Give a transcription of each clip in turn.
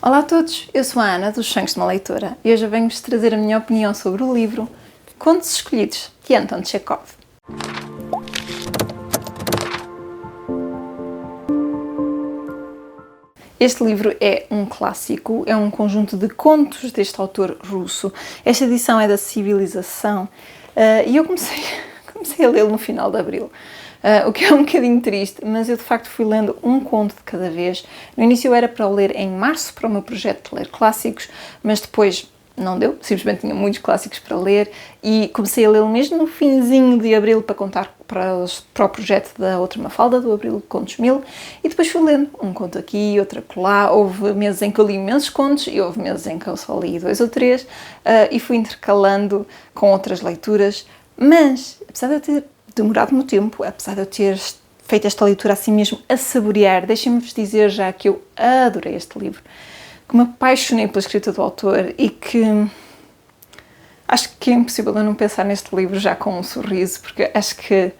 Olá a todos, eu sou a Ana dos Sonhos de uma Leitora e hoje venho-vos trazer a minha opinião sobre o livro Contos Escolhidos, de Anton Chekhov. Este livro é um clássico, é um conjunto de contos deste autor russo. Esta edição é da Civilização e eu comecei a lê-lo no final de abril. O que é um bocadinho triste, mas eu de facto fui lendo um conto de cada vez. No início era para o ler em março, para o meu projeto de ler clássicos, mas depois não deu, simplesmente tinha muitos clássicos para ler e comecei a lê-lo mesmo no finzinho de abril para contar para o projeto da outra Mafalda, do Abril de Contos 1000, e depois fui lendo um conto aqui, outro acolá. Houve meses em que eu li imensos contos e houve meses em que eu só li 2 ou 3 e fui intercalando com outras leituras, mas apesar de eu ter demorado no tempo, apesar de eu ter feito esta leitura assim mesmo a saborear, deixem-me-vos dizer já que eu adorei este livro, que me apaixonei pela escrita do autor e que acho que é impossível eu não pensar neste livro já com um sorriso, porque acho que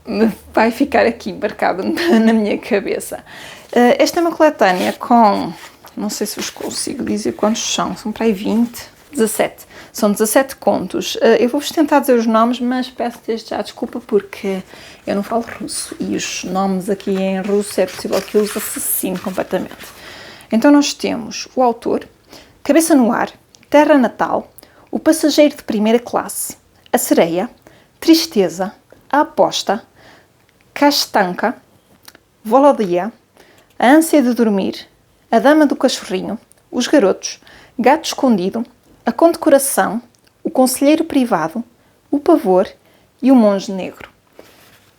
me vai ficar aqui marcado na minha cabeça. Esta é uma coletânea com, não sei se vos consigo dizer quantos são para aí 20, 17. São 17 contos. Eu vou-vos tentar dizer os nomes, mas peço desde já desculpa porque eu não falo russo e os nomes aqui em russo é possível que eu os assassine completamente. Então nós temos o autor, Cabeça no Ar, Terra Natal, O Passageiro de Primeira Classe, A Sereia, Tristeza, A Aposta, Castanca, Volodia, A Ânsia de Dormir, A Dama do Cachorrinho, Os Garotos, Gato Escondido, A Condecoração, O Conselheiro Privado, O Pavor e O Monge Negro.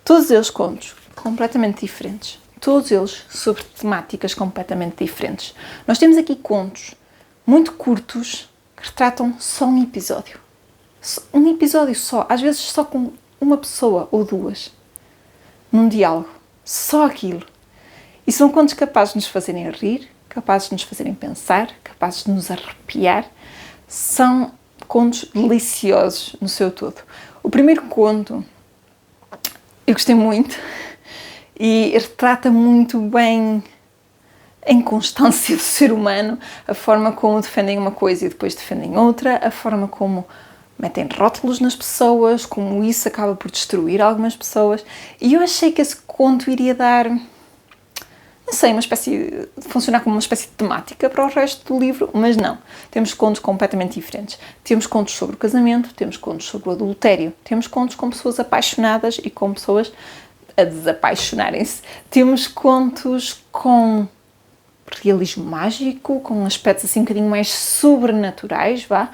Todos eles contos completamente diferentes. Todos eles sobre temáticas completamente diferentes. Nós temos aqui contos muito curtos que retratam só um episódio. Um episódio só, às vezes só com uma pessoa ou duas, num diálogo. Só aquilo. E são contos capazes de nos fazerem rir, capazes de nos fazerem pensar, capazes de nos arrepiar. São contos deliciosos no seu todo. O primeiro conto eu gostei muito e retrata muito bem a inconstância do ser humano, a forma como defendem uma coisa e depois defendem outra, a forma como metem rótulos nas pessoas, como isso acaba por destruir algumas pessoas. E eu achei que esse conto iria dar, não sei, funcionar como uma espécie de temática para o resto do livro, mas não. Temos contos completamente diferentes. Temos contos sobre o casamento, temos contos sobre o adultério, temos contos com pessoas apaixonadas e com pessoas a desapaixonarem-se. Temos contos com realismo mágico, com aspectos assim um bocadinho mais sobrenaturais, vá.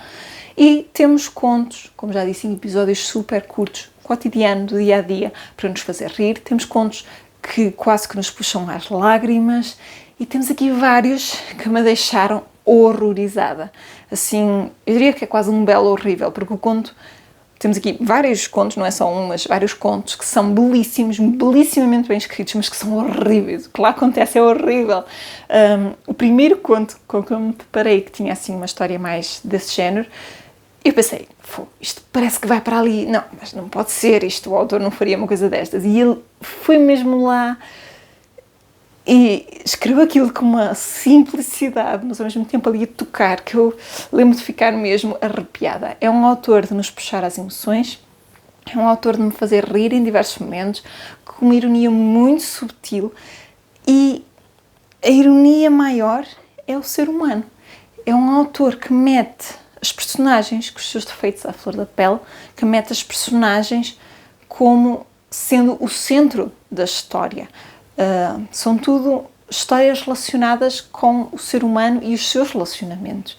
E temos contos, como já disse, em episódios super curtos, cotidiano, do dia-a-dia, para nos fazer rir. Temos contos que quase que nos puxam às lágrimas e temos aqui vários que me deixaram horrorizada. Assim, eu diria que é quase um belo horrível, porque o conto, temos aqui vários contos, não é só um, mas vários contos que são belíssimos, belissimamente bem escritos, mas que são horríveis. O que lá acontece é horrível. O primeiro conto com que eu me deparei, que tinha assim uma história mais desse género, eu pensei, isto parece que vai para ali. Não, mas não pode ser, isto o autor não faria uma coisa destas. E ele foi mesmo lá e escreveu aquilo com uma simplicidade, mas ao mesmo tempo ali a tocar, que eu lembro de ficar mesmo arrepiada. É um autor de nos puxar às emoções, é um autor de me fazer rir em diversos momentos, com uma ironia muito subtil, e a ironia maior é o ser humano. É um autor que mete as personagens com os seus defeitos à flor da pele, que mete as personagens como sendo o centro da história. São tudo histórias relacionadas com o ser humano e os seus relacionamentos.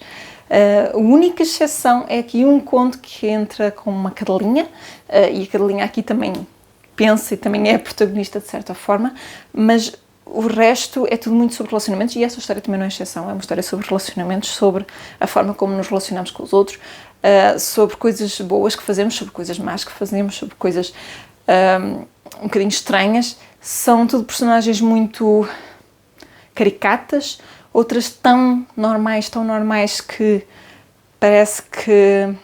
A única exceção é aqui um conto que entra com uma cadelinha, e a cadelinha aqui também pensa e também é a protagonista de certa forma, mas o resto é tudo muito sobre relacionamentos e essa história também não é exceção, é uma história sobre relacionamentos, sobre a forma como nos relacionamos com os outros, sobre coisas boas que fazemos, sobre coisas más que fazemos, sobre coisas um bocadinho estranhas. São tudo personagens muito caricatas, outras tão normais que parece que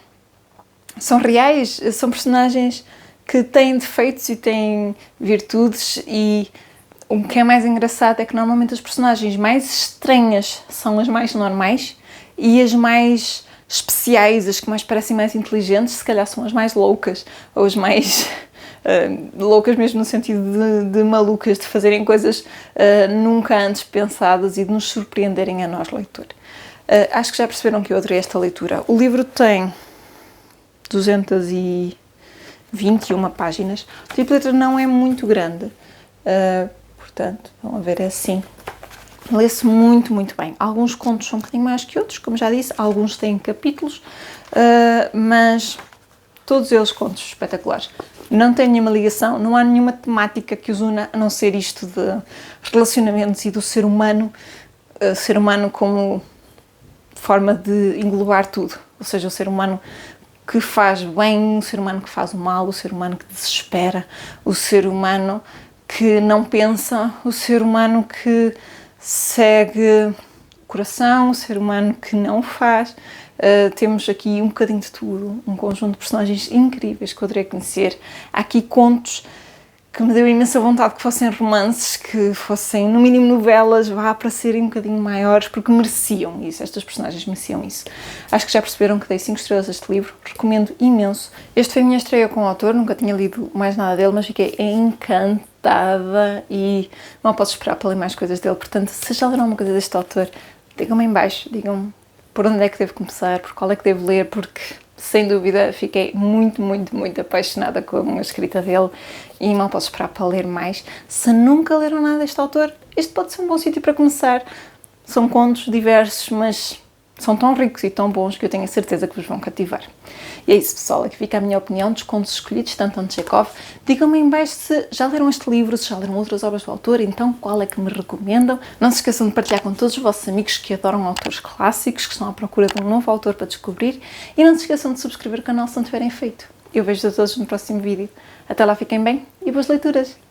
são reais, são personagens que têm defeitos e têm virtudes e o que é mais engraçado é que normalmente as personagens mais estranhas são as mais normais e as mais especiais, as que mais parecem mais inteligentes, se calhar são as mais loucas, ou as mais loucas mesmo no sentido de malucas, de fazerem coisas nunca antes pensadas e de nos surpreenderem a nós, leitor. Acho que já perceberam que eu adorei esta leitura. O livro tem 221 páginas. O tipo de letra não é muito grande. Portanto, vão ver, é assim. Lê-se muito, muito bem. Alguns contos são um bocadinho mais que outros, como já disse. Alguns têm capítulos, mas todos eles contos espetaculares. Não tem nenhuma ligação, não há nenhuma temática que os una, a não ser isto de relacionamentos e do ser humano como forma de englobar tudo. Ou seja, o ser humano que faz bem, o ser humano que faz o mal, o ser humano que desespera, o ser humano que não pensa, o ser humano que segue o coração, o ser humano que não faz. Temos aqui um bocadinho de tudo, um conjunto de personagens incríveis que eu adorei conhecer. Há aqui contos que me deu imensa vontade que fossem romances, que fossem no mínimo novelas, para serem um bocadinho maiores, porque mereciam isso, estas personagens mereciam isso. Acho que já perceberam que dei 5 estrelas a este livro, recomendo imenso. Este foi a minha estreia com o autor, nunca tinha lido mais nada dele, mas fiquei encantada e não posso esperar para ler mais coisas dele. Portanto, se já leram alguma coisa deste autor, digam-me em baixo, digam-me por onde é que devo começar, por qual é que devo ler, porque sem dúvida fiquei muito, muito, muito apaixonada com a escrita dele e não posso esperar para ler mais. Se nunca leram nada deste autor, este pode ser um bom sítio para começar. São contos diversos, mas são tão ricos e tão bons que eu tenho a certeza que vos vão cativar. E é isso, pessoal, aqui fica a minha opinião dos contos escolhidos, tanto de Chekhov. Digam-me em baixo se já leram este livro, se já leram outras obras do autor, então qual é que me recomendam. Não se esqueçam de partilhar com todos os vossos amigos que adoram autores clássicos, que estão à procura de um novo autor para descobrir. E não se esqueçam de subscrever o canal se não tiverem feito. Eu vejo-vos a todos no próximo vídeo. Até lá, fiquem bem e boas leituras!